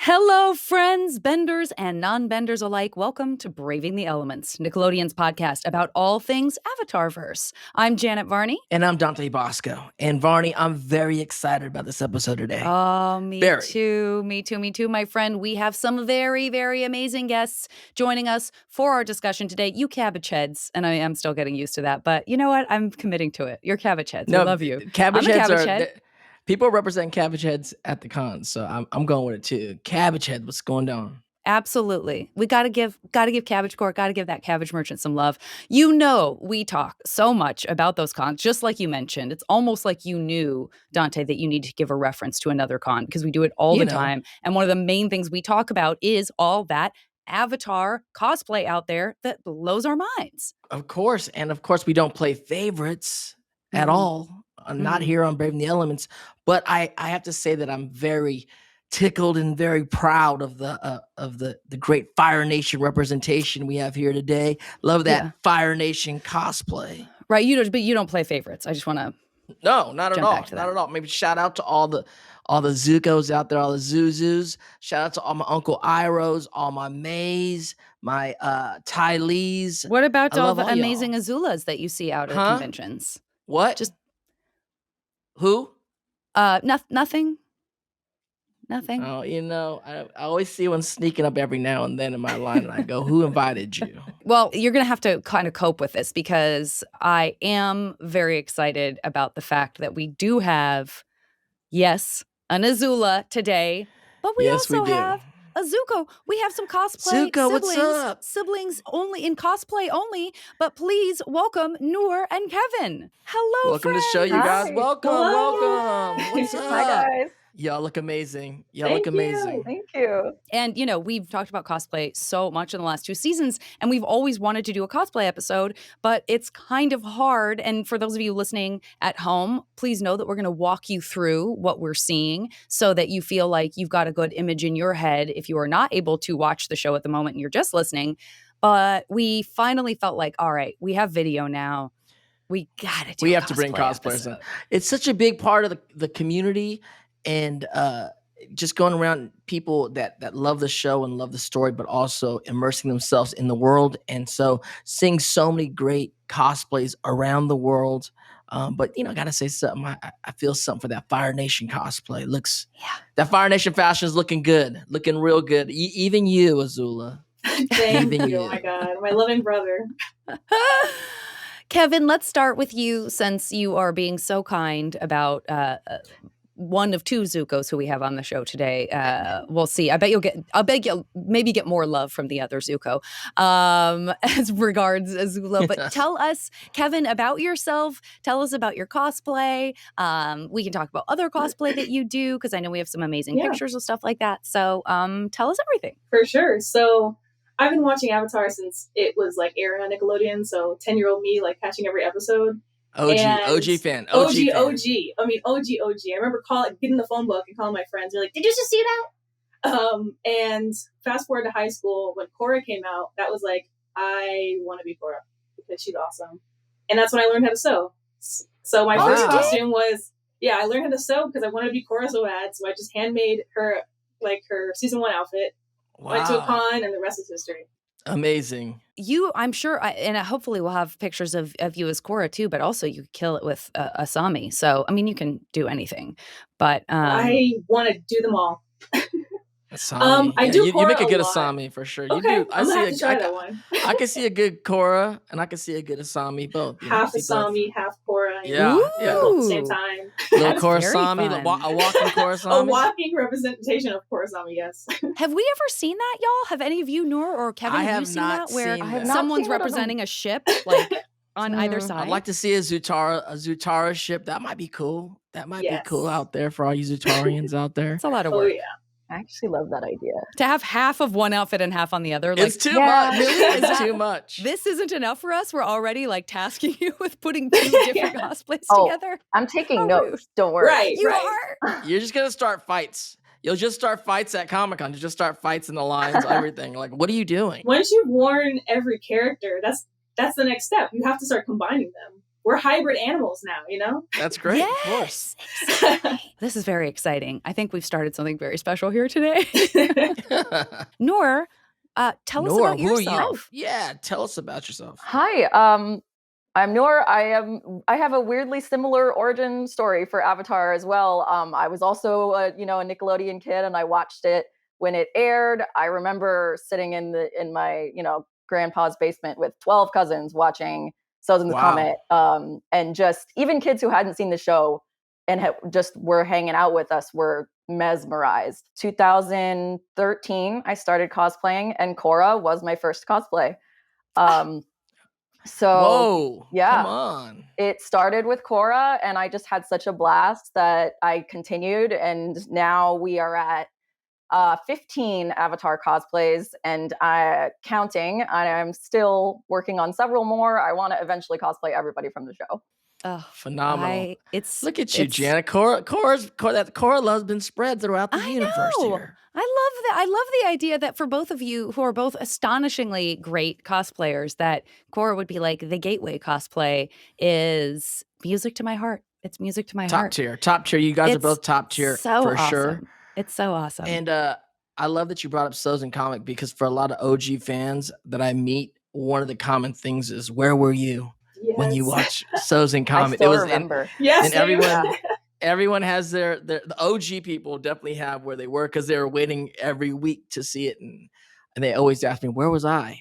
Hello, friends, benders and non-benders alike. Welcome to Braving the Elements, Nickelodeon's podcast about all things Avatarverse. I'm Janet Varney. And I'm Dante Basco. And Varney, I'm very excited about this episode today. Oh, me too, my friend. We have some very, very amazing guests joining us for our discussion today. You cabbage heads, and I am still getting used to that, but you know what? I'm committing to it. You're cabbage heads. I love you. Cabbage heads people represent cabbage heads at the con, so I'm going with it too. Cabbage head, what's going down? Absolutely. We gotta give Cabbage Corps, gotta give that cabbage merchant some love. You know, we talk so much about those cons, just like you mentioned. It's almost like you knew, Dante, that you need to give a reference to another con because we do it all the time. And one of the main things we talk about is all that Avatar cosplay out there that blows our minds. Of course. And of course, we don't play favorites at all. Not here on Braving the Elements. But I have to say that I'm very tickled and very proud of the great Fire Nation representation we have here today. Love that Fire Nation cosplay. Right, but you don't play favorites. I just want to not at all. Not at all. Maybe shout out to all the Zukos out there, all the Zuzus. Shout out to all my Uncle Iros, all my Mays, my Ty Lees. What about all the amazing Azulas that you see out at conventions? What? Just who? Nothing. Oh, I always see one sneaking up every now and then in my line, and I go, who invited you? Well, you're going to have to kind of cope with this because I am very excited about the fact that we do have, an Azula today, but we also have a Zuko. We have some cosplay Zuko, what's up? Siblings only in cosplay only, but please welcome Noor and Kevin. Hello, welcome friends. to the show, you guys. Welcome. What's up? Hi, guys. Y'all look amazing. Thank you. And, we've talked about cosplay so much in the last 2 seasons, and we've always wanted to do a cosplay episode, but it's kind of hard. And for those of you listening at home, please know that we're going to walk you through what we're seeing so that you feel like you've got a good image in your head if you are not able to watch the show at the moment and you're just listening. But we finally felt like, all right, we have video now. We got to do We have to bring cosplayers in. It's such a big part of the community. And just going around people that love the show and love the story, but also immersing themselves in the world. And so seeing so many great cosplays around the world. But, I got to say something. I feel something for that Fire Nation cosplay. That Fire Nation fashion is looking good, looking real good. Even you, Azula. Thank you. Oh, my God. My loving brother. Kevin, let's start with you since you are being so kind about one of 2 Zukos who we have on the show today. We'll see. I bet you'll maybe get more love from the other Zuko as regards Azula. But tell us, Kevin, about yourself. Tell us about your cosplay. We can talk about other cosplay that you do because I know we have some amazing pictures and stuff like that. So tell us everything. For sure. So I've been watching Avatar since it was airing on Nickelodeon. So 10-year-old me catching every episode. OG fan. OG. I mean, OG. I remember getting the phone book and calling my friends. They're like, did you just see that? And fast forward to high school, when Korra came out, that was I want to be Korra because she's awesome. And that's when I learned how to sew. So my first costume was, I learned how to sew because I wanted to be Korra so bad. So I just handmade her, her season 1 outfit. Wow. Went to a con, and the rest is history. Amazing. I'm sure, and hopefully we'll have pictures of you as Korra too, but also you could kill it with Asami. So, I mean, you can do anything, but I want to do them all. Asami. I do. You make a good Asami for sure. Okay, you do. I'm gonna have to try that one. I can see a good Korra, and I can see a good Asami. Both. Half Asami, half Korra. Yeah. At the same time. Little Korra Asami, a walking Korra Asami. A walking representation of Korra Asami. Yes. Have we ever seen that, y'all? Have any of you, Noor or Kevin, have you seen that where someone's representing a ship on either side? I'd like to see a Zutara ship. That might be cool. That might be cool out there for all you Zutarians out there. It's a lot of work. Oh, yeah. I actually love that idea. To have half of one outfit and half on the other. It's too much. Really? It's too much. This isn't enough for us. We're already tasking you with putting 2 different cosplays together. I'm taking notes. Don't worry. Right. You are. You're just going to start fights. You'll just start fights at Comic-Con. You just start fights in the lines, everything. What are you doing? Once you've worn every character, that's the next step. You have to start combining them. we're hybrid animals now, you know? That's great. Of course. Exactly. This is very exciting. I think we've started something very special here today. Noor, tell us about Who are you? yourself. Yeah, tell us about yourself. Hi, I'm Noor. I have a weirdly similar origin story for Avatar as well. I was also a Nickelodeon kid, and I watched it when it aired. I remember sitting in my grandpa's basement with 12 cousins watching Sozin the Wow. Comet, and just even kids who hadn't seen the show and just were hanging out with us were mesmerized. 2013, I started cosplaying, and Korra was my first cosplay. So Whoa. yeah. Come on. It started with Korra, and I just had such a blast that I continued, and now we are at 15 Avatar cosplays, and counting. I'm still working on several more. I want to eventually cosplay everybody from the show. Oh, Phenomenal. It's Look at you, it's- Janet. Korra love's been spread throughout the I universe know. here. I love that. I love the idea that for both of you who are both astonishingly great cosplayers, that Korra would be like the gateway cosplay is music to my heart. It's music to my Top heart. tier. Top tier. You guys are It's both top tier so for awesome. sure. It's so awesome. And I love that you brought up Sozin Comic, because for a lot of OG fans that I meet, one of the common things is, where were you when you watch Sozin I Comic? still remember. Yes, And everyone has the OG people definitely have where they were, because they were waiting every week to see it, and they always ask me, where was I?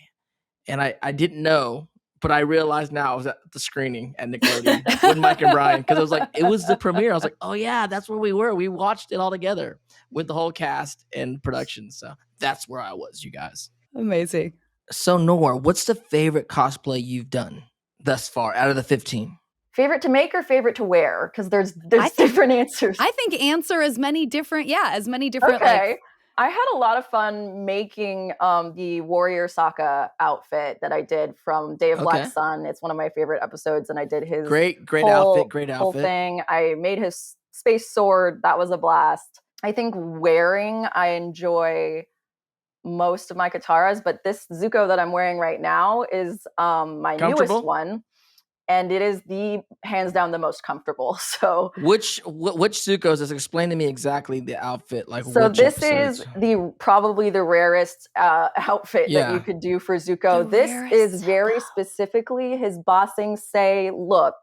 And I didn't know, but I realized now I was at the screening at Nickelodeon with Mike and Brian, because it was the premiere. I was like, oh yeah, that's where we were. We watched it all together with the whole cast and production. So that's where I was, you guys. Amazing. So Noor, what's the favorite cosplay you've done thus far out of the 15? Favorite to make or favorite to wear? Because there's different answers. I think answer as many different. Okay. I had a lot of fun making the Warrior Sokka outfit that I did from Day of Black Sun. It's one of my favorite episodes, and I did his great whole outfit thing. I made his space sword. That was a blast. I think wearing, I enjoy most of my kataras, but this Zuko that I'm wearing right now is my newest one. And it is hands down the most comfortable. So which Zuko is this? Explain to me exactly the outfit. So this is probably the rarest outfit that you could do for Zuko. This is very specifically his Ba Sing Se look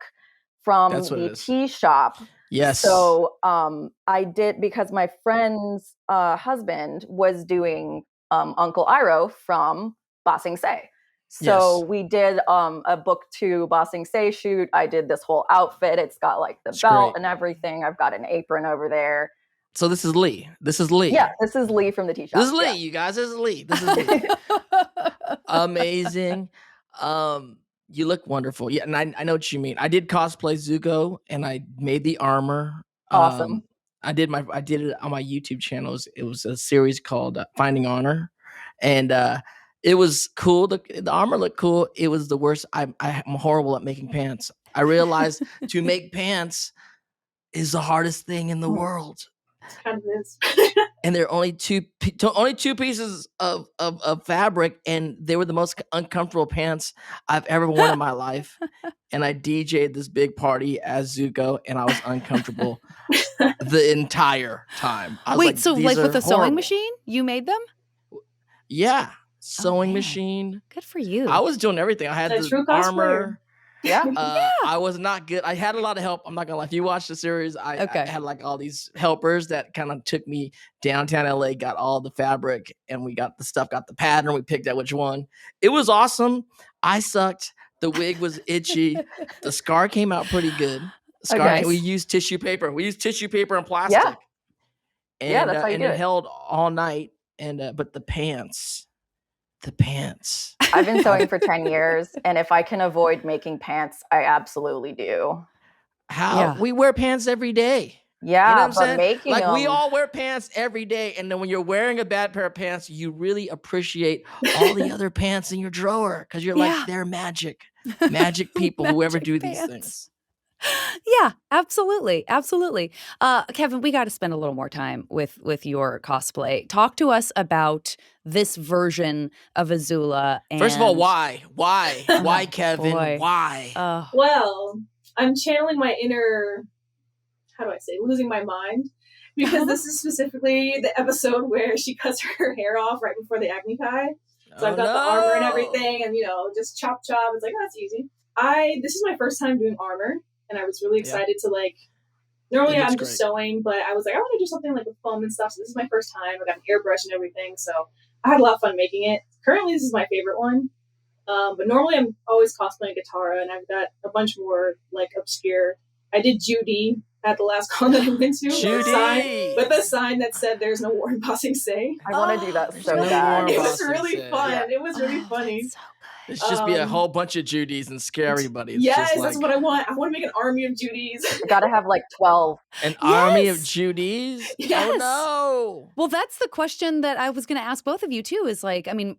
from the tea shop. Yes. So I did, because my friend's husband was doing Uncle Iroh from Ba Sing Se. So we did a book 2 Ba Sing Se shoot. I did this whole outfit. It's got like the belt and everything. I've got an apron over there. So this is Lee. Yeah, this is Lee from the tea shop. This is Lee, you guys. This is Lee. Amazing. You look wonderful. Yeah, and I know what you mean. I did cosplay Zuko, and I made the armor. Awesome. I did it on my YouTube channels. It was a series called Finding Honor, and it was cool. The armor looked cool. It was the worst. I'm horrible at making pants. I realized to make pants is the hardest thing in the world. It kind of is. And there are only two pieces of fabric, and they were the most uncomfortable pants I've ever worn in my life. And I DJ'd this big party as Zuko, and I was uncomfortable the entire time. Wait, so like with a sewing machine, you made them? Yeah. Sewing machine. Good for you. I was doing everything. I had the armor. Yeah. I was not good. I had a lot of help. I'm not gonna lie. If you watch the series, I had like all these helpers that kind of took me downtown LA, got all the fabric, and we got the stuff, got the pattern. We picked out which one. It was awesome. I sucked. The wig was itchy. The scar came out pretty good. We used tissue paper. We used tissue paper and plastic. Yeah. And, that's how you do it it. held all night. And but the pants. I've been sewing for 10 years, and if I can avoid making pants, I absolutely do. How? Yeah. We wear pants every day. Yeah, you know what I'm saying? Like we all wear pants every day, and then when you're wearing a bad pair of pants, you really appreciate all the other pants in your drawer, because you're like, they're magic people who ever do these things. Yeah, absolutely. Kevin, we got to spend a little more time with your cosplay. Talk to us about this version of Azula. And first of all, why Kevin? Well, I'm channeling my inner, how do I say, losing my mind, because this is specifically the episode where she cuts her hair off right before the Agni Kai. So I've got the armor and everything, and just chop. It's like, oh, that's easy. This is my first time doing armor, and I was really excited to like. Normally I'm just sewing, but I was like, I want to do something like with foam and stuff. So this is my first time. I got an airbrush and everything, so I had a lot of fun making it. Currently, this is my favorite one. But normally I'm always cosplaying Katara, and I've got a bunch more like obscure. I did Judy at the last con that I went to with a sign that said "There's no war in Basing Se." I want to do that so bad. It was really fun. Yeah. It was really funny. So it should just be a whole bunch of Judys and scare everybody. It's yes, just like, that's what I want. I want to make an army of Judys. I gotta have like 12. An army of Judys? Yes. Oh no. Well, that's the question that I was going to ask both of you too. Is like, I mean,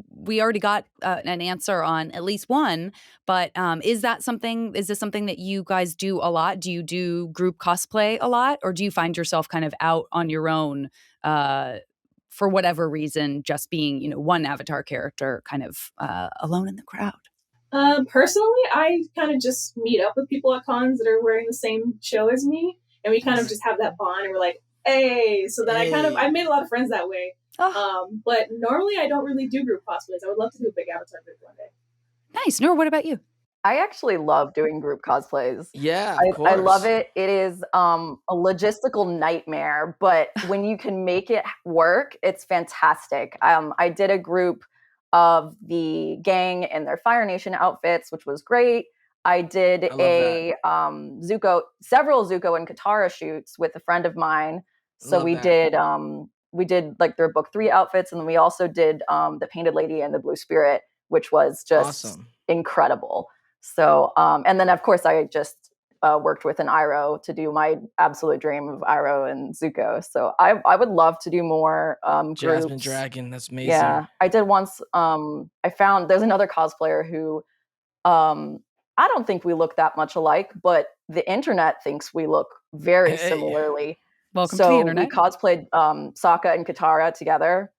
we already got an answer on at least one, but is this something that you guys do a lot? Do you do group cosplay a lot, or do you find yourself kind of out on your own? For whatever reason, just being, one Avatar character kind of alone in the crowd? Personally, I kind of just meet up with people at cons that are wearing the same show as me, and we kind of just have that bond, and we're like, hey, so then I made a lot of friends that way. But normally I don't really do group cosplays. I would love to do a big Avatar group one day. Nice. Nora, what about you? I actually love doing group cosplays. Yeah, I love it. It is a logistical nightmare, but when you can make it work, it's fantastic. I did a group of the gang in their Fire Nation outfits, which was great. I did several Zuko and Katara shoots with a friend of mine. So we did like their book 3 outfits, and then we also did the Painted Lady and the Blue Spirit, which was just incredible. So, and then of course I just worked with an Iroh to do my absolute dream of Iroh and Zuko. So I would love to do more Jasmine groups. Dragon, that's amazing. Yeah, I did once. I found there's another cosplayer who I don't think we look that much alike, but the internet thinks we look very similarly. Welcome to the internet. We cosplayed Sokka and Katara together.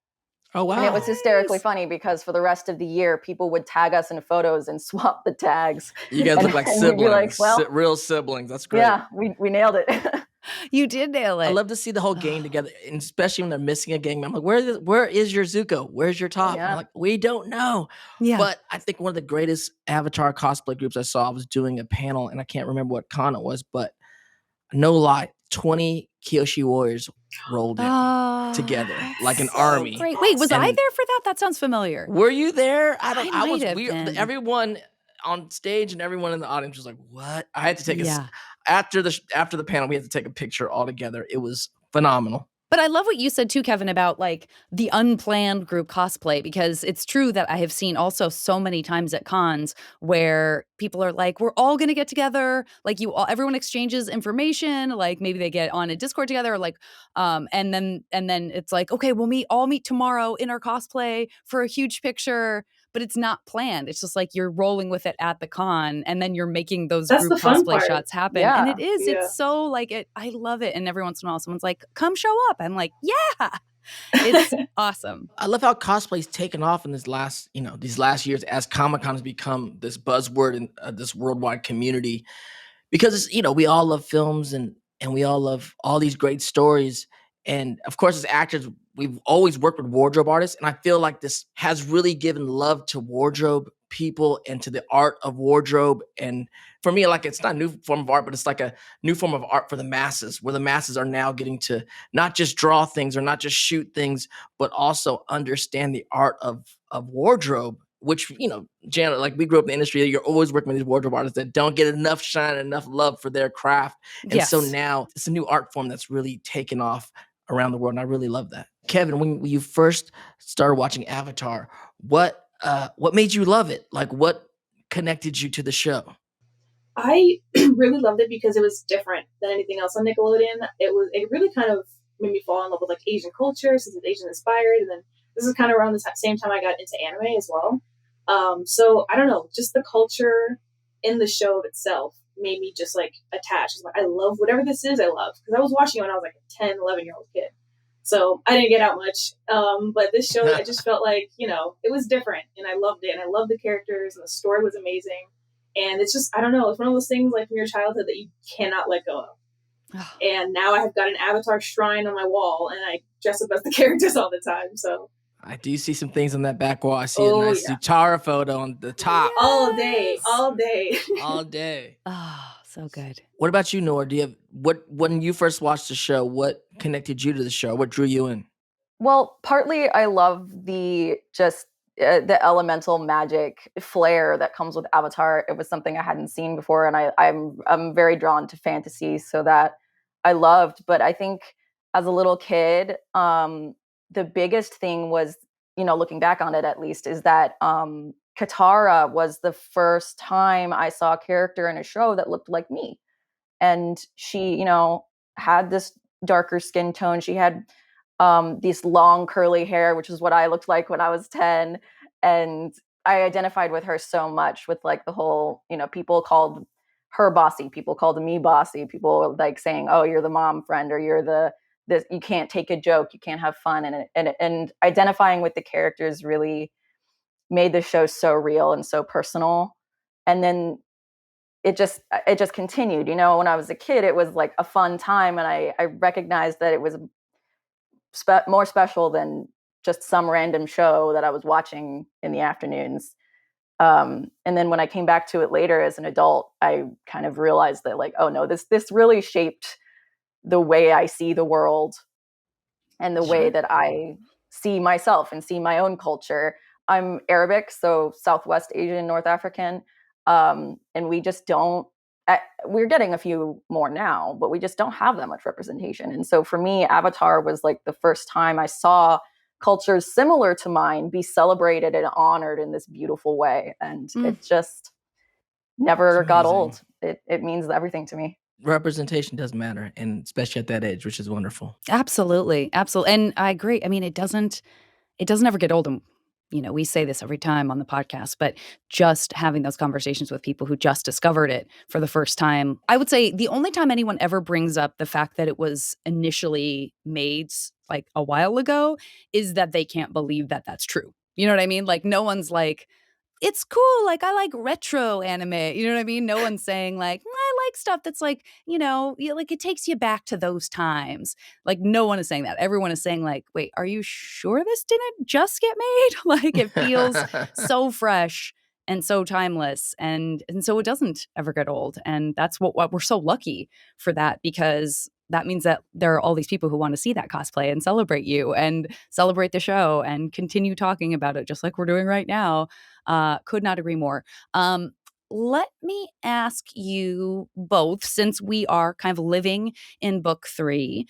Oh, wow. And it was hysterically funny because for the rest of the year, people would tag us in photos and swap the tags. You guys look like siblings, like, well, real siblings. That's great. Yeah, we nailed it. You did nail it. I love to see the whole gang together, and especially when they're missing a gang. I'm like, where is your Zuko? Where's your top? Yeah. I'm like, we don't know. Yeah. But I think one of the greatest Avatar cosplay groups I saw, I was doing a panel, and I can't remember what con it was, but no lie, 20 Kyoshi warriors rolled in together like an army. Great. Wait, was I there for that? That sounds familiar. Were you there? I was might have weird. been. Everyone on stage and everyone in the audience was like, what? I had to take after the panel, we had to take a picture all together. It was phenomenal. But I love what you said too, Kevin, about like the unplanned group cosplay, because it's true that I have seen also so many times at cons where people are like, we're all going to get together. Like everyone exchanges information. Like maybe they get on a Discord together, or like, and then it's like, okay, we'll all meet tomorrow in our cosplay for a huge picture. But it's not planned. It's just like you're rolling with it at the con, and then you're making those group cosplay shots happen. Yeah. And it's so like it. I love it. And every once in a while, someone's like, "Come show up." I'm like, "Yeah." It's awesome. I love how cosplay's taken off in these last years as Comic-Con has become this buzzword in this worldwide community, because we all love films and we all love all these great stories. And of course, as actors, we've always worked with wardrobe artists. And I feel like this has really given love to wardrobe people and to the art of wardrobe. And for me, like, it's not a new form of art, but it's like a new form of art for the masses, where the masses are now getting to not just draw things or not just shoot things, but also understand the art of wardrobe, which, Janet, like, we grew up in the industry. You're always working with these wardrobe artists that don't get enough shine, enough love for their craft. And so now it's a new art form that's really taken off around the world, and I really love that. Kevin, when you first started watching Avatar, what made you love it? Like, what connected you to the show? I really loved it because it was different than anything else on Nickelodeon. It really kind of made me fall in love with like Asian culture, since it's Asian inspired, and then this is kind of around the same time I got into anime as well. So I don't know, just the culture in the show itself made me just like attached. I love whatever this is. I love, because I was watching it when I was like a 10, 11-year-old kid. So I didn't get out much. But this show, I just felt like, it was different, and I loved it. And I loved the characters, and the story was amazing. And it's just, I don't know, it's one of those things like from your childhood that you cannot let go of. And now I have got an Avatar shrine on my wall, and I dress up as the characters all the time. So I do see some things on that back wall. I see a nice Zutara photo on the top. All day, all day. All day. Oh, so good. What about you, Nora? Do you have when you first watched the show, what connected you to the show? What drew you in? Well, partly I love the the elemental magic flair that comes with Avatar. It was something I hadn't seen before, and I'm very drawn to fantasy, so that I loved. But I think as a little kid, the biggest thing was, looking back on it at least, is that Katara was the first time I saw a character in a show that looked like me, and she, had this darker skin tone. She had these long curly hair, which is what I looked like when I was 10. And I identified with her so much with like the whole, people called her bossy, people called me bossy, people like saying, oh, you're the mom friend, or you're this, you can't take a joke, you can't have fun. And identifying with the characters really made the show so real and so personal. And then it just continued, when I was a kid, it was like a fun time. And I recognized that it was more special than just some random show that I was watching in the afternoons. And then when I came back to it later as an adult, I kind of realized that like, oh no, this really shaped the way I see the world and the way that I see myself and see my own culture. I'm Arabic, so Southwest Asian, North African. And we just don't, we're getting a few more now, but we just don't have that much representation. And so for me, Avatar was like the first time I saw cultures similar to mine be celebrated and honored in this beautiful way. And it just never got old. It means everything to me. Representation does matter, and especially at that age, which is wonderful. Absolutely. Absolutely. And I agree. I mean, it doesn't ever get old. And, we say this every time on the podcast, but just having those conversations with people who just discovered it for the first time. I would say the only time anyone ever brings up the fact that it was initially made like a while ago is that they can't believe that that's true. You know what I mean? Like no one's like, it's cool. Like I like retro anime. You know what I mean? No one's saying like, I like stuff that's like, like it takes you back to those times. Like no one is saying that. Everyone is saying like, wait, are you sure this didn't just get made? Like it feels so fresh and so timeless. And so it doesn't ever get old. And that's what we're so lucky for that, because that means that there are all these people who want to see that cosplay and celebrate you and celebrate the show and continue talking about it just like we're doing right now. Could not agree more. Let me ask you both, since we are kind of living in book 3,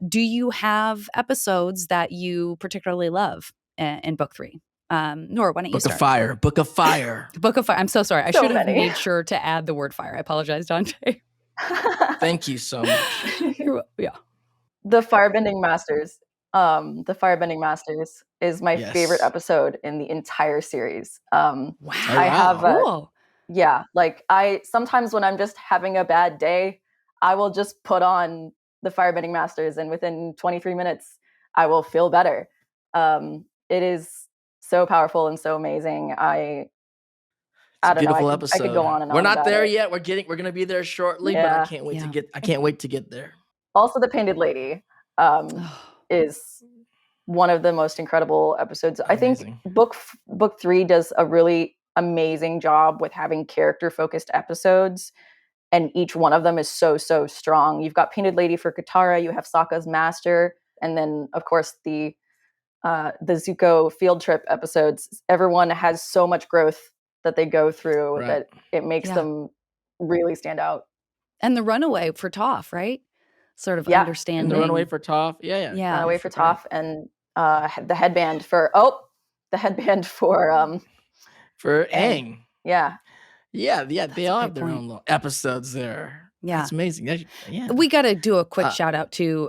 do you have episodes that you particularly love in book 3? Nora, why don't you start? Book of Fire. Book of Fire. I'm so sorry. I should have made sure to add the word fire. I apologize, Dante. Thank you so much. Yeah. The Firebending Masters. The Firebending Masters is my favorite episode in the entire series. Wow. I have cool. Yeah, like I sometimes when I'm just having a bad day, I will just put on the Firebending Masters, and within 23 minutes, I will feel better. It is so powerful and so amazing. I don't know. I could go on and on. We're not there yet. We're gonna be there shortly, but I can't wait to get there. Also, the Painted Lady is one of the most incredible episodes. Amazing. I think book 3 does a really amazing job with having character-focused episodes, and each one of them is so strong. You've got Painted Lady for Katara, you have Sokka's Master, and then of course the Zuko field trip episodes. Everyone has so much growth that they go through that it makes them really stand out. And the runaway for Toph, right? Sort of understanding. And the runaway for Toph. Yeah. Runaway for Toph, and the headband for Aang. Yeah. They all have their own little episodes there. Yeah, it's amazing. We got to do a quick shout out to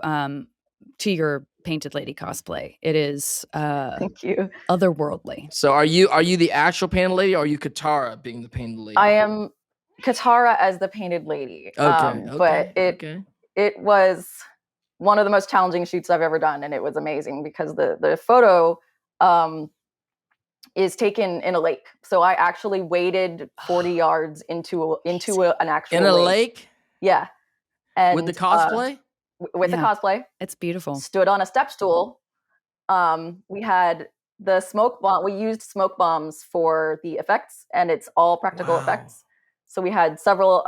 your Painted Lady cosplay. It is thank you, otherworldly. So are you the actual Painted Lady, or are you Katara being the Painted Lady? I am Katara as the Painted Lady. But it was one of the most challenging shoots I've ever done, and it was amazing because the photo is taken in a lake. So I actually waded 40 yards into an actual in a lake. Yeah. And with the cosplay? With the cosplay. It's beautiful. Stood on a step stool. We had the smoke bomb. We used smoke bombs for the effects, and it's all practical effects. So we had several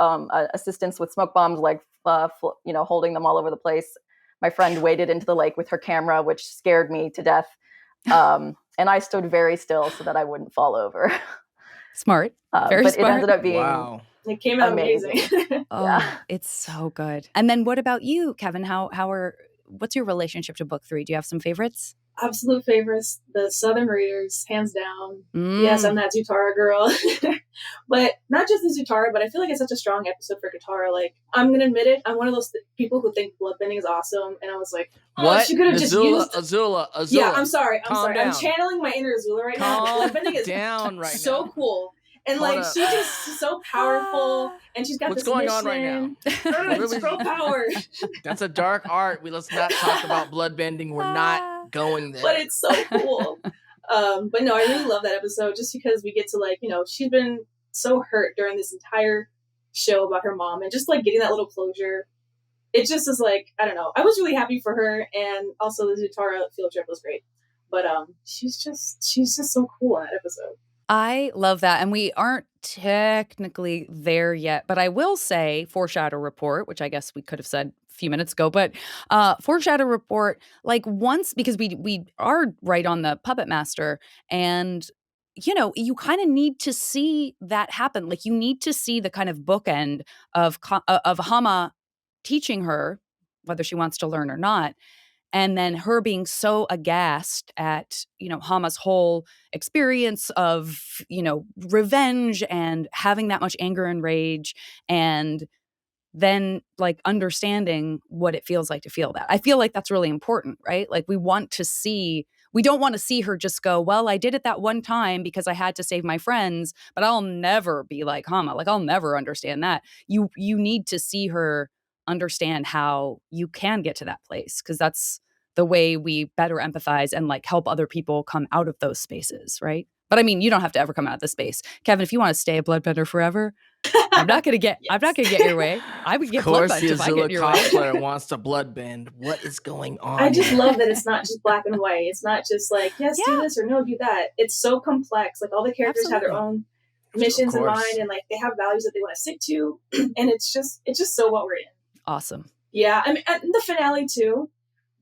assistants with smoke bombs, like holding them all over the place. My friend waded into the lake with her camera, which scared me to death. And I stood very still so that I wouldn't fall over. Smart. Very but smart. it ended up being It came out amazing. It's so good. And then what about you, Kevin? What's your relationship to book 3? Do you have some favorites? Absolute favorites, the Southern Raiders, hands down. Yes, I'm that Zutara girl. But not just the Zutara, but I feel like it's such a strong episode for Katara. Like, I'm going to admit it, I'm one of those people who think bloodbending is awesome. And I was like, what? She could have just used... Azula. Yeah, I'm sorry. Down. I'm channeling my inner Azula right now. Bloodbending is so cool. And like, she's just so powerful, and she's got What's this going mission. on right now? It's girl power. That's a dark art. Let's not talk about bloodbending. We're not going there. But it's so cool. But no, I really love that episode just because we get to she's been so hurt during this entire show about her mom, and just like getting that little closure. It just is like, I don't know. I was really happy for her, and also the Zutara field trip was great. But she's just so cool in that episode. I love that. And we aren't technically there yet, but I will say foreshadow report, which I guess we could have said a few minutes ago, but foreshadow report, like once, because we are right on the Puppet Master, and you kind of need to see that happen. Like you need to see the kind of bookend of Hama teaching her, whether she wants to learn or not. And then her being so aghast at, Hama's whole experience of, revenge and having that much anger and rage, and then like understanding what it feels like to feel that. I feel like that's really important, right? Like we don't want to see her just go, well, I did it that one time because I had to save my friends, but I'll never be like Hama. Like I'll never understand that. You need to see her understand how you can get to that place, because that's the way we better empathize and like help other people come out of those spaces, right? But I mean, you don't have to ever come out of the space. Kevin, if you want to stay a bloodbender forever, I'm not gonna get your way. I would get bloodbend if I get your way. Cosplayer wants to bloodbend. What is going on? I just love that it's not just black and white. It's not just like, yes, do this or no, do that. It's so complex. Like all the characters have their own missions in mind, and like they have values that they want to stick to, and it's just so what we're in. Awesome. Yeah, I mean, and the finale too.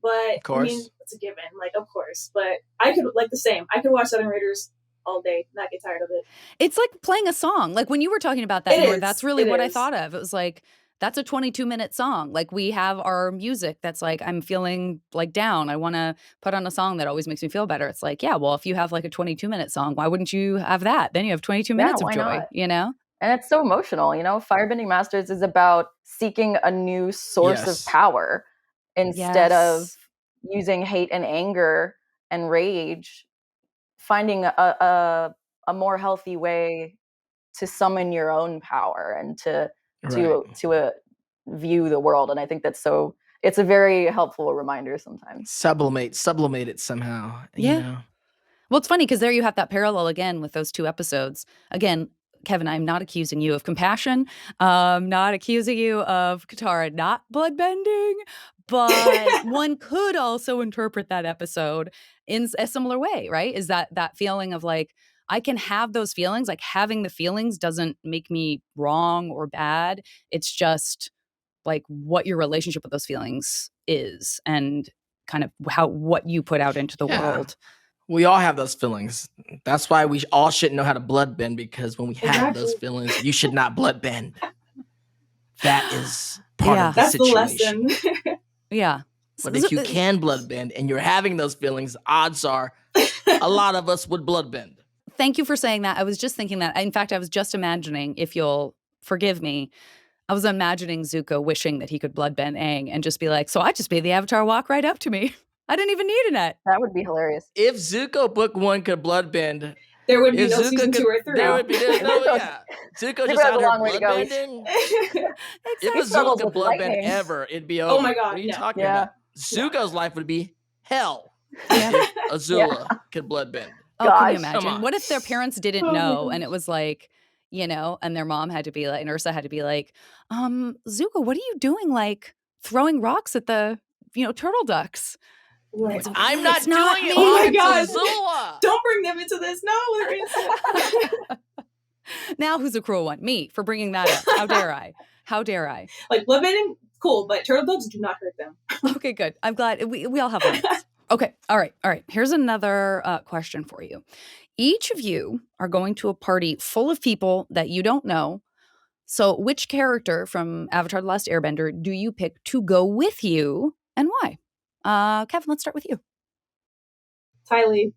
But of course. I mean, it's a given. Like, of course. But I could I could watch Southern Raiders all day, not get tired of it. It's like playing a song. Like when you were talking about that, that's really what I thought of. It was like, that's a 22-minute song. Like we have our music that's like, I'm feeling like down. I want to put on a song that always makes me feel better. It's like, yeah, well, if you have like a 22-minute song, why wouldn't you have that? Then you have 22 minutes of joy, not? And it's so emotional, Firebending Masters is about seeking a new source of power instead of using hate and anger and rage, finding a more healthy way to summon your own power and to view the world. And I think it's a very helpful reminder sometimes. Sublimate it somehow. Yeah. Well, it's funny because there you have that parallel again with those two episodes. Again, Kevin, I'm not accusing you of compassion. Not accusing you of Katara not bloodbending, but one could also interpret that episode in a similar way, right? Is that feeling of like, I can have those feelings. Like having the feelings doesn't make me wrong or bad. It's just like what your relationship with those feelings is, and kind of what you put out into the world. We all have those feelings. That's why we all should know how to bloodbend, because when we have those feelings, you should not bloodbend. That is part of the situation. That's the lesson. Yeah. But if you can bloodbend and you're having those feelings, odds are a lot of us would bloodbend. Thank you for saying that. I was just thinking that. In fact, I was just imagining, if you'll forgive me, I was imagining Zuko wishing that he could bloodbend Aang and just be like, so I just made the Avatar walk right up to me. I didn't even need a net. That would be hilarious. If Zuko book 1 could bloodbend, there would be no season 2 or 3. There would be Zuko just out here bloodbending. If a Zuko could bloodbend ever, it'd be over. Oh my God. What are you talking about? Zuko's life would be hell if Azula could bloodbend. Oh, can you Gosh. Come imagine? on. What if their parents didn't Oh my know and gosh. it was like, and their mom had to be like, and Ursa had to be like, Zuko, what are you doing? Like throwing rocks at the, turtle ducks. Right. It's okay. I'm not It's not doing it, me. Oh my Mom. God. It's Azula. Don't bring them into this. No, they're innocent. Now who's a cruel one? Me for bringing that up. How dare I? How dare I? Like blood baiting, cool, but turtle doves do not hurt them. Okay, good. I'm glad we all have limits. Okay. All right. Here's another question for you. Each of you are going to a party full of people that you don't know. So which character from Avatar: The Last Airbender do you pick to go with you and why? Kevin, let's start with you. Tylee.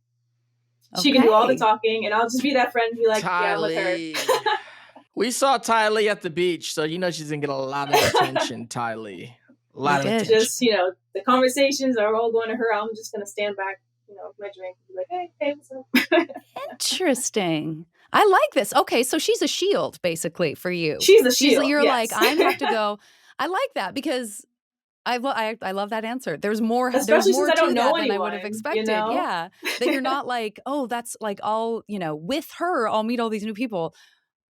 She can do all the Okay. talking, and I'll just be that friend and be like, yeah, I'm with her. Tylee. We saw Tylee at the beach, so she's gonna get a lot of attention, Tylee. A lot of did. attention. Just, the conversations are all going to her. I'm just going to stand back, with my drink and be like, hey, what's up? Interesting. I like this. Okay, so she's a shield basically for you. She's a shield, You're yes. like, I have to go. I like that because I love that answer. There's more. Especially there's more since I don't to know that than I would have anyone, expected. Yeah, that you're not like, oh, that's like all with her. I'll meet all these new people.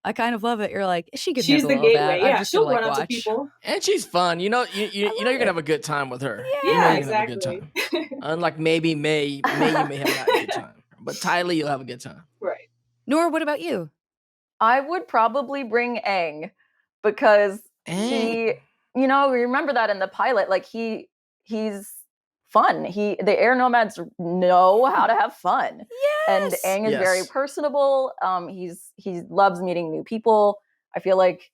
I kind of love it. You're like, she could She's handle the all gateway. that. I'm Yeah, just she'll gonna run up to watch. people. And she's fun. You know you're love gonna have a good time with her. Yeah, You're gonna have a good exactly. time. Unlike maybe May, you may have not a good time. But Tylee, you'll have a good time. Right. Nora, what about you? I would probably bring Aang because he, remember that in the pilot, like he's fun. The air nomads know how to have fun. And Yes. Aang is very personable. He loves meeting new people. I feel like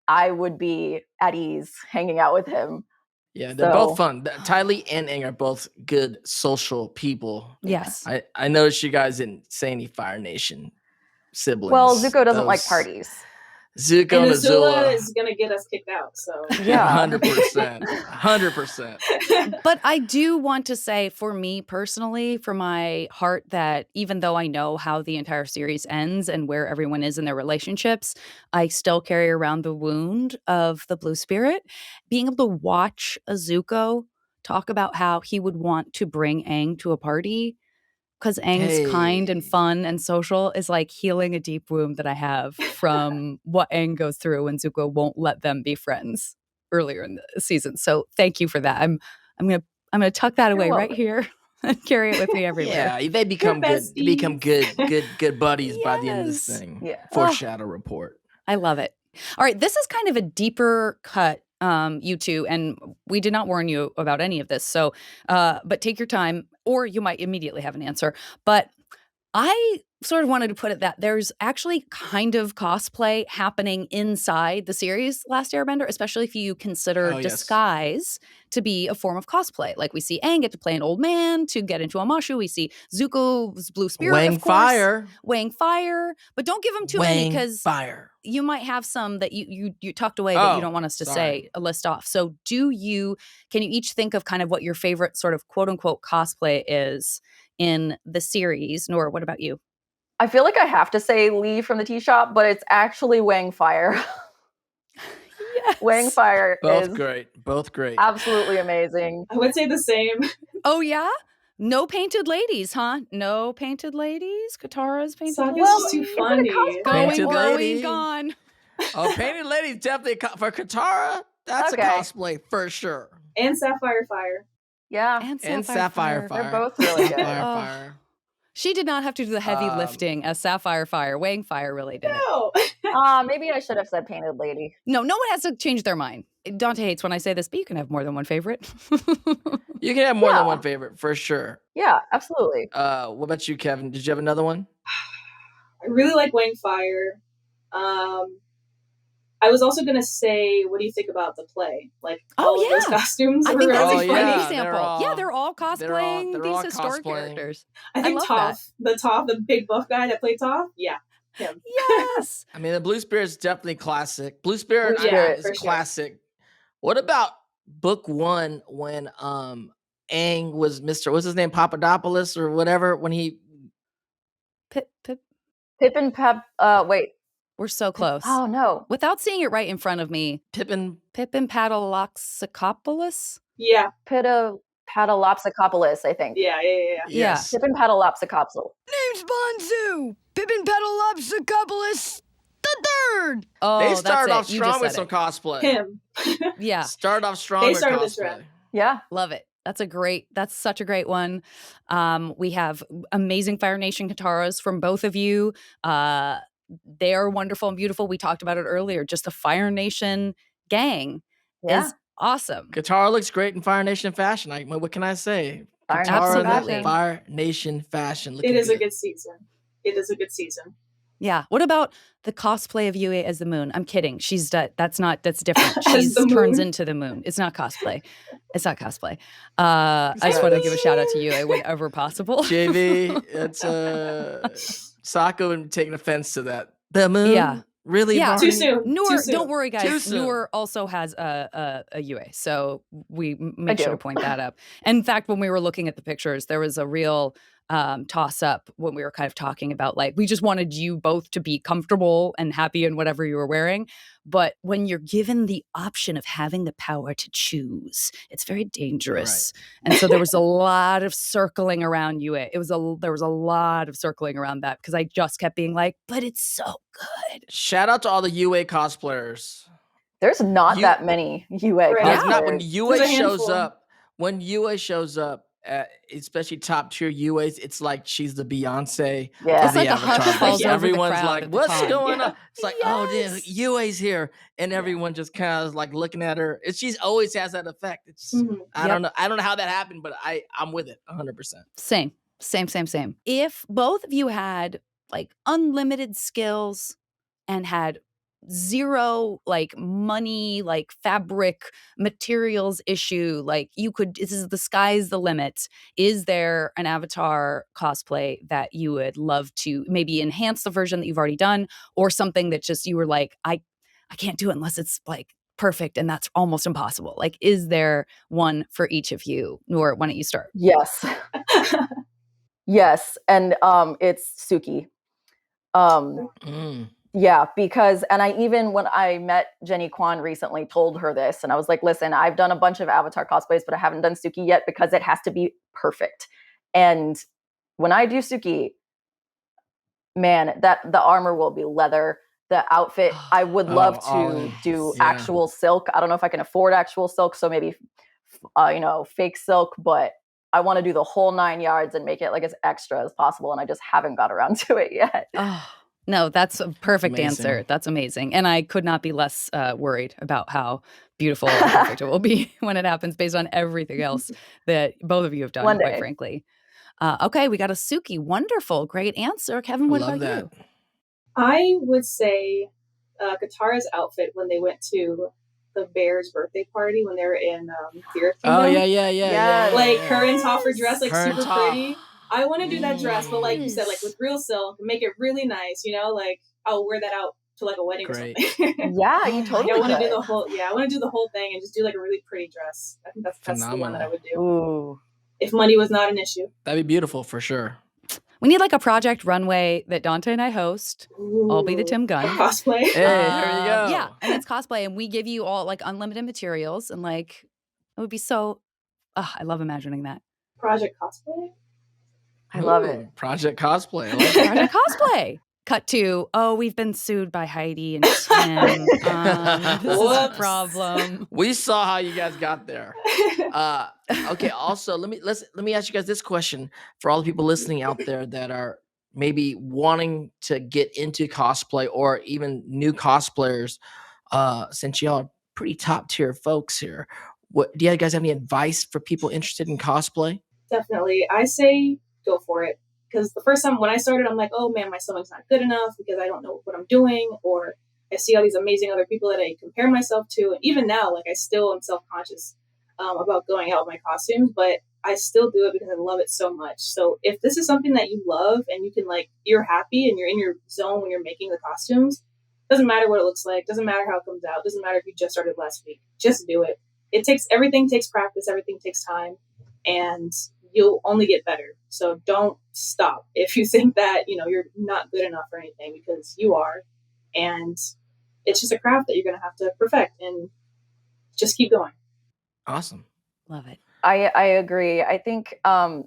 I would be at ease hanging out with him. Yeah, they're both fun. Tylee and Aang are both good social people. Yes. I noticed you guys didn't say any Fire Nation siblings. Well, Zuko doesn't like parties. Zuko and Azula Azula is going to get us kicked out. So Yeah. 100%. 100%. But I do want to say, for me personally, for my heart, that even though I know how the entire series ends and where everyone is in their relationships, I still carry around the wound of the Blue Spirit. Being able to watch a Zuko talk about how he would want to bring Aang to a party, because Aang's kind and fun and social, is like healing a deep wound that I have from what Aang goes through when Zuko won't let them be friends earlier in the season. So thank you for that. I'm gonna tuck that away right here and carry it with me everywhere. Yeah, they become good. They become good buddies by the end of this Yes. thing. Yeah. Foreshadow report. I love it. All right, this is kind of a deeper cut, you two, and we did not warn you about any of this. So, but take your time, or you might immediately have an answer. But I sort of wanted to put it that there's actually kind of cosplay happening inside the series Last Airbender, especially if you consider disguise to be a form of cosplay. Like we see Aang get to play an old man to get into a Mashu. We see Zuko's Blue Spirit, of course. Wang Fire. But don't give him too many because you might have some that you tucked away that you don't want us to say, a list off. So can you each think of kind of what your favorite sort of quote unquote cosplay is in the series? Nora, what about you? I feel like I have to say Lee from the tea shop, but it's actually Wang Fire. Yes. Wang Fire is both great. Absolutely amazing. I would say the same. Oh yeah? No painted ladies, huh? No painted ladies? Katara's painted ladies? Well, too funny. Going, gone. Oh, painted ladies definitely for Katara. That's a cosplay for sure. And Sapphire Fire. Yeah. And Sapphire Fire. They're both really good. Fire. She did not have to do the heavy lifting as Sapphire Fire. Wang Fire really did it. Maybe I should have said painted lady. No one has to change their mind. Dante hates when I say this, but you can have more than one favorite. You can have more than one favorite, for sure. Yeah, absolutely. What about you, Kevin? Did you have another one? I really like Wang Fire. I was also going to say, what do you think about the play? Like, all of those costumes. I think that's a great example. They're all cosplaying these historic characters. I think Toph, the big buff guy that played Toph, yeah, him. Yes. I mean, the Blue Spirit's definitely classic. Blue Spirit is classic. Sure. What about book one when Aang was what's his name, Papadopoulos or whatever, when he... Pippin Pep, wait. We're so close. Oh, no. Without seeing it right in front of me. Pippin Paddleloxicopoulos? Yeah. Padalopsicopoulos, I think. Yeah. Yes. Pippin Padalopsicopoulos. Name's Bonzu! Pippin Pedalopsicopoulos the third! Oh, They that's started it. off You strong just with said some it. cosplay. Him. Yeah. Started off strong They with started the cosplay. trend. Yeah. Love it. That's such a great one. We have amazing Fire Nation Kataras from both of you. They are wonderful and beautiful. We talked about it earlier. Just the Fire Nation gang is awesome. Katara looks great in Fire Nation fashion. What can I say? Fire Katara Nation in that fashion. Fire Nation fashion. It Looking is a good. good season. It is a good season. Yeah. What about the cosplay of Yue as the moon? I'm kidding. That's different. As She's the turns moon? into the moon. It's not cosplay. It's not cosplay. I just want to give a shout out to Yue whenever possible. JV, it's Sako and taking offense to that. The moon? Yeah. Really, Yeah. Barney? Too soon. Noor, Too soon. don't worry, Too guys. soon. Noor also has a Yue, so we make I sure do. to point that up. And in fact, when we were looking at the pictures, there was a real toss up when we were kind of talking about, like, we just wanted you both to be comfortable and happy in whatever you were wearing. But when you're given the option of having the power to choose, it's very dangerous. And so there was a lot of circling around Yue. There was a lot of circling around that because I just kept being like, but it's so good. Shout out to all the UA cosplayers. There's not that many UA Right. There's cosplayers. not when There's UA a shows handful. up. When UA shows up, especially top tier UAs, it's like she's the Beyonce Yeah. of It's the like a hush Avatarverse. falls over the Everyone's crowd like, at the "What's con." going Yeah. on?" It's like, "Oh, damn, Yes. UA's here," and everyone just kind of like looking at her. She's always has that effect. It's Mhm. I don't know how that happened, but I'm with it 100%. Same. If both of you had like unlimited skills and had zero like money, like fabric materials issue, like the sky's the limit. Is there an Avatar cosplay that you would love to maybe enhance the version that you've already done, or something that just you were like, I can't do it unless it's like perfect and that's almost impossible? Like, is there one for each of you? Noor, why don't you start? Yes. Yes. And it's Suki. Yeah, because, and I even, when I met Jenny Kwan recently, told her this, and I was like, listen, I've done a bunch of Avatar cosplays, but I haven't done Suki yet because it has to be perfect. And when I do Suki, man, that the armor will be leather. The outfit, I would love to do actual silk. I don't know if I can afford actual silk, so maybe, fake silk, but I want to do the whole 9 yards and make it like as extra as possible. And I just haven't got around to it yet. Oh, no, that's a perfect Amazing. answer. That's amazing. And I could not be less worried about how beautiful and perfect it will be when it happens based on everything else that both of you have done, One quite day. frankly. Okay, we got a Suki. Wonderful. Great answer. Kevin, what about you? I would say Katara's outfit when they went to the Bear's birthday party when they were in Fear Kingdom. Oh, yeah. Like her in Topher dress, like Her and super Toph. pretty. I want to do that dress, but like you said, like with real silk, make it really nice. Like I'll wear that out to like a wedding Great. or something. Yeah, you totally I want to could. do the whole. Yeah, I want to do the whole thing and just do like a really pretty dress. I think that's the one that I would do Ooh. if money was not an issue. That'd be beautiful for sure. We need like a project runway that Dante and I host. I'll be the Tim A Gunn. cosplay. Hey, there you go. Yeah, and it's cosplay, and we give you all like unlimited materials, and like it would be so. I love imagining that. Project cosplay. I love it. Project cosplay. I like it. Project cosplay. Cut to, we've been sued by Heidi and Tim. This is a Whoops. problem. We saw how you guys got there. Okay. Also, let me ask you guys this question for all the people listening out there that are maybe wanting to get into cosplay or even new cosplayers. Since y'all are pretty top tier folks here, do you guys have any advice for people interested in cosplay? Definitely. I say go for it. Because the first time when I started, I'm like, oh man, my stomach's not good enough because I don't know what I'm doing. Or I see all these amazing other people that I compare myself to. And even now, like I still am self-conscious about going out with my costumes, but I still do it because I love it so much. So if this is something that you love and you can you're happy and you're in your zone when you're making the costumes, doesn't matter what it looks like, doesn't matter how it comes out, doesn't matter if you just started last week, just do it. Everything takes practice, everything takes time, and you'll only get better. So don't stop if you think that, you're not good enough or anything, because you are. And it's just a craft that you're going to have to perfect and just keep going. Awesome. Love it. I agree. I think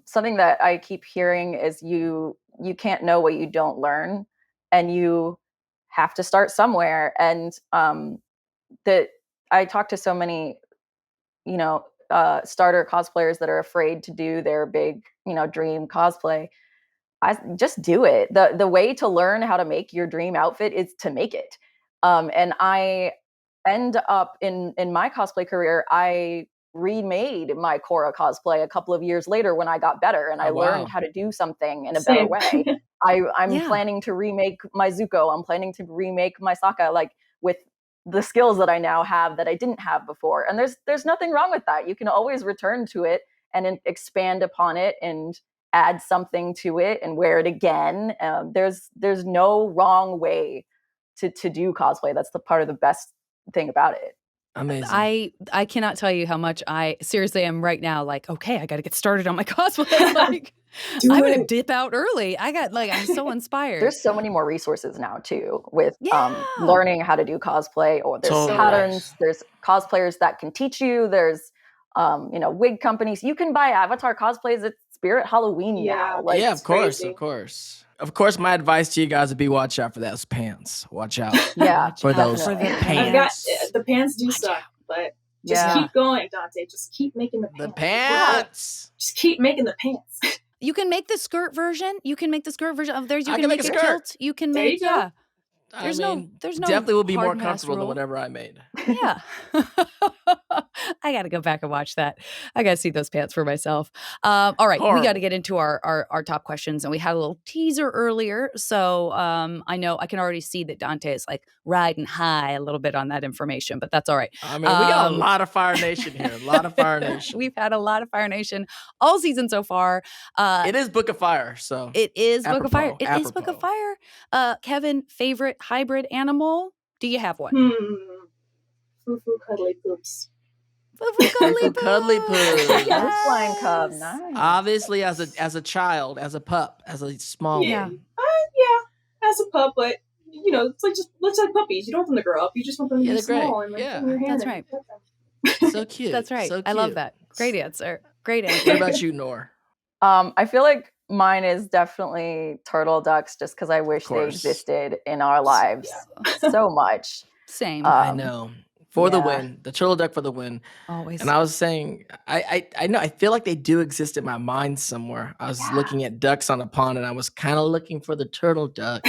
something that I keep hearing is you can't know what you don't learn, and you have to start somewhere. And that I talk to so many, starter cosplayers that are afraid to do their big, dream cosplay. I just do it. The way to learn how to make your dream outfit is to make it. And I end up in my cosplay career, I remade my Korra cosplay a couple of years later when I got better and I learned how to do something in a better way. I'm planning to remake my Zuko. I'm planning to remake my Sokka, like with the skills that I now have that I didn't have before. And there's nothing wrong with that. You can always return to it and expand upon it and add something to it and wear it again. There's no wrong way to do cosplay. That's the part of the best thing about it. Amazing. I cannot tell you how much I seriously am right now. Like, okay, I got to get started on my cosplay. Like, I'm going to dip out early. I'm so inspired. There's so many more resources now too with learning how to do cosplay, or there's patterns, there's cosplayers that can teach you. There's, wig companies. You can buy avatar cosplays at Spirit Halloween now. Like, of course. Of course, my advice to you guys would be watch out for those pants. Watch out. For those pants. I've got the pants do suck, but just keep going, Dante. Just keep making the pants. The pants. Just keep making the pants. You can make the skirt version. You can make the skirt version of theirs. You can make a skirt. Kilt. You can make There's no definitely will be more comfortable rule. than whatever I made. Yeah. I got to go back and watch that. I got to see those pants for myself. All right. We got to get into our top questions. And we had a little teaser earlier. So I know I can already see that Dante is like riding high a little bit on that information, but that's all right. I mean, we got a lot of Fire Nation here. A lot of Fire Nation. We've had a lot of Fire Nation all season so far. It is Book of Fire. So it is Book of Fire. It is Book of Fire. Kevin, favorite hybrid animal? Do you have one? Foo-foo cuddly poops. Cuddly poops. Yes. Flying cub. Nice. Obviously, as a child, as a pup, as a small one. As a pup, but it's like just looks like puppies. You don't want them to grow up. You just want them to be small and like in your hand. That's right. So cute. That's right. So cute. I love that. Great answer. Great answer. What about you, Nor? I feel like mine is definitely turtle ducks, just because I wish they existed in our lives so much. Same. I know. For the win. The turtle duck for the win. Always. And I was saying, I know, I feel like they do exist in my mind somewhere. I was looking at ducks on a pond and I was kind of looking for the turtle duck.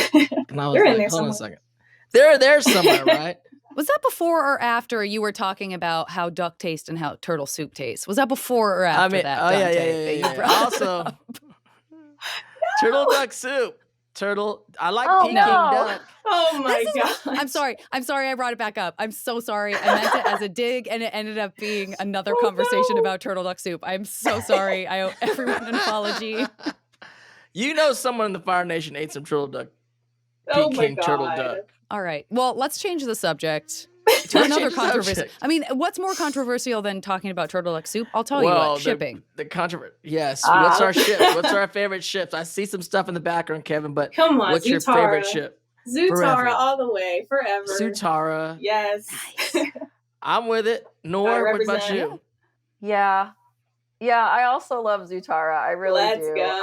And I was like, hold on a second. They're there somewhere, right? Was that before or after you were talking about how duck taste and how turtle soup tastes? Was that before or after that? Dante, yeah. Also, turtle duck soup. Turtle. I like Peking duck. Oh my god! I'm sorry. I brought it back up. I'm so sorry. I meant it as a dig, and it ended up being another conversation about turtle duck soup. I'm so sorry. I owe everyone an apology. Someone in the Fire Nation ate some turtle duck. Peking turtle duck. All right. Well, let's change the subject to another controversy. I mean, what's more controversial than talking about turtle duck soup? I'll tell you what, shipping. The controversy. Yes. What's our ship? What's our favorite ships? I see some stuff in the background, Kevin, but come on, what's Zutara. Your favorite ship? Zutara all the way, forever. Zutara. Yes. Nice. I'm with it. Nor, what about you? Yeah. Yeah, I also love Zutara. I really do. Go.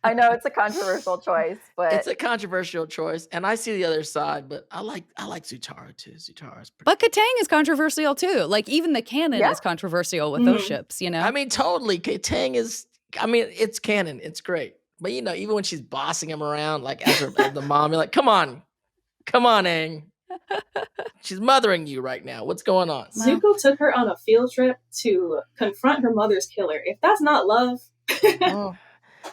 I know it's a controversial choice, but it's a controversial choice, and I see the other side, but I like Zutara too. Zutara's pretty. But Katang is controversial too. Like even the canon is controversial with those ships. I mean, totally. Katang is. I mean, it's canon. It's great, but even when she's bossing him around, like as the mom, you're like, come on, Aang. She's mothering you right now. What's going on? Zuko took her on a field trip to confront her mother's killer. If that's not love.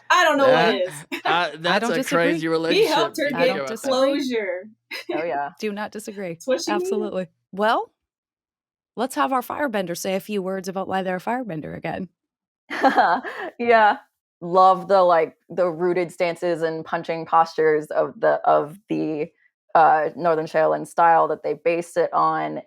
I don't know what it is. That's a crazy relationship. He helped her get closure. Oh yeah. Do not disagree. Absolutely. Needed. Well, let's have our firebender say a few words about why they're a firebender again. Yeah. Love the rooted stances and punching postures of the Northern Shaolin style that they based it on.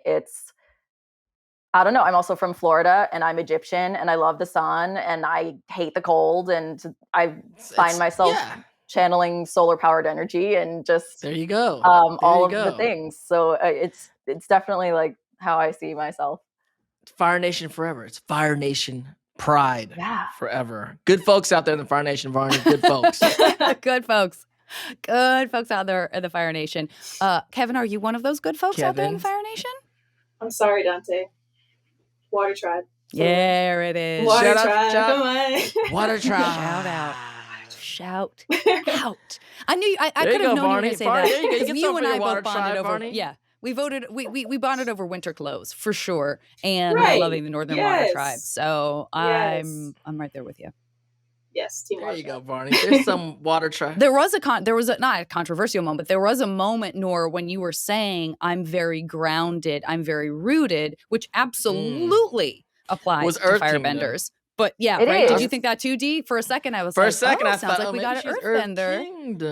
I don't know. I'm also from Florida and I'm Egyptian and I love the sun and I hate the cold and I find myself channeling solar powered energy and just there you go. All of the things. So it's definitely like how I see myself. Fire Nation forever. It's Fire Nation pride forever. Good folks out there in the Fire Nation, Varney. Good folks. Good folks. Good folks out there in the Fire Nation. Kevin, are you one of those good folks out there in the Fire Nation? I'm sorry, Dante. Water Tribe. There it is. Water Tribe. Come on. Water Tribe. Shout out. Shout out. I knew I could have known you were going to say that. Because you and I both bonded over. Yeah. We voted. We bonded over winter clothes for sure, and loving the Northern Water Tribe. So I'm right there with you. Yes, team. There you go, Varney. There's some Water Tribe. There was not a controversial moment. There was a moment, Nor, when you were saying, "I'm very grounded. I'm very rooted," which absolutely applies to Firebenders. But yeah, it right? is. Did you think that too, D? For a second, I was I sounds thought, like we got an Earthbender.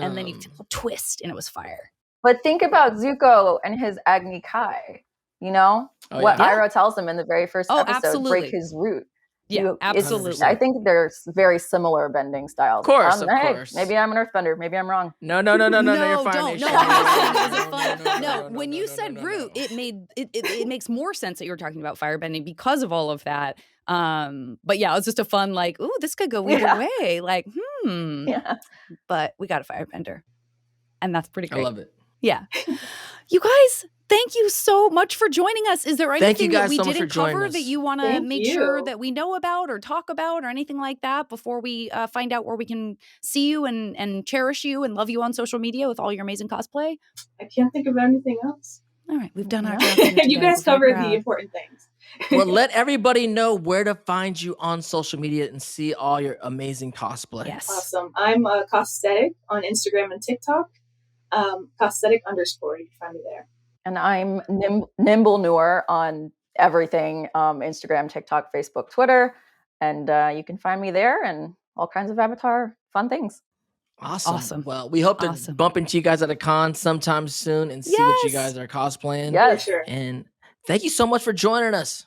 And then you Kingdom. twist, and it was fire. But think about Zuko and his Agni Kai. You know what Iroh tells him in the very first episode: absolutely. break his root. Yeah, absolutely. I think there's very similar bending styles. Of course, of course. Maybe I'm an Earthbender. Maybe I'm wrong. No, you're fine. No, when you said root, it makes more sense that you were talking about firebending because of all of that. But yeah, it was just a fun, like, ooh, this could go either way. Like, Yeah. But we got a firebender. And that's pretty great. I love it. Yeah. You guys, thank you so much for joining us. Is there anything that we didn't cover that you want to make sure that we know about or talk about or anything like that before we find out where we can see you and cherish you and love you on social media with all your amazing cosplay? I can't think of anything else. All right, we've done our job. You guys covered the important things. Well, let everybody know where to find you on social media and see all your amazing cosplay. Yes. Awesome. I'm Costhetic on Instagram and TikTok. Costhetic_. You can find me there. And I'm Nimble Noor on everything, Instagram, TikTok, Facebook, Twitter. And you can find me there and all kinds of Avatar fun things. Awesome. Well, we hope to bump into you guys at a con sometime soon and see what you guys are cosplaying. Yeah, sure. And thank you so much for joining us.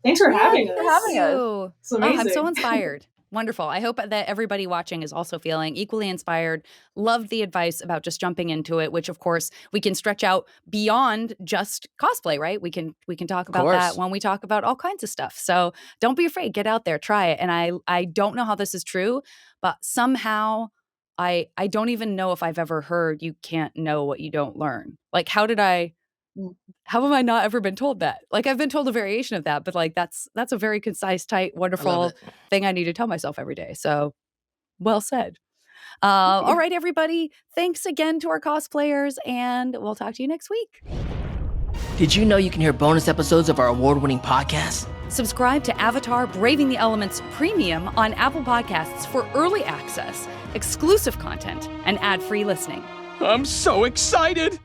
Thanks for having us. It's amazing. I'm so inspired. Wonderful. I hope that everybody watching is also feeling equally inspired. Loved the advice about just jumping into it, which of course we can stretch out beyond just cosplay, right? We can talk about that when we talk about all kinds of stuff. So don't be afraid. Get out there, try it. And I don't know how this is true, but somehow I don't even know if I've ever heard you can't know what you don't learn. Like how have I not ever been told that? Like I've been told a variation of that, but like that's a very concise, tight, wonderful thing I need to tell myself every day. So well said. All right, everybody. Thanks again to our cosplayers, and we'll talk to you next week. Did you know you can hear bonus episodes of our award-winning podcast? Subscribe to Avatar Braving the Elements Premium on Apple Podcasts for early access, exclusive content, and ad-free listening. I'm so excited!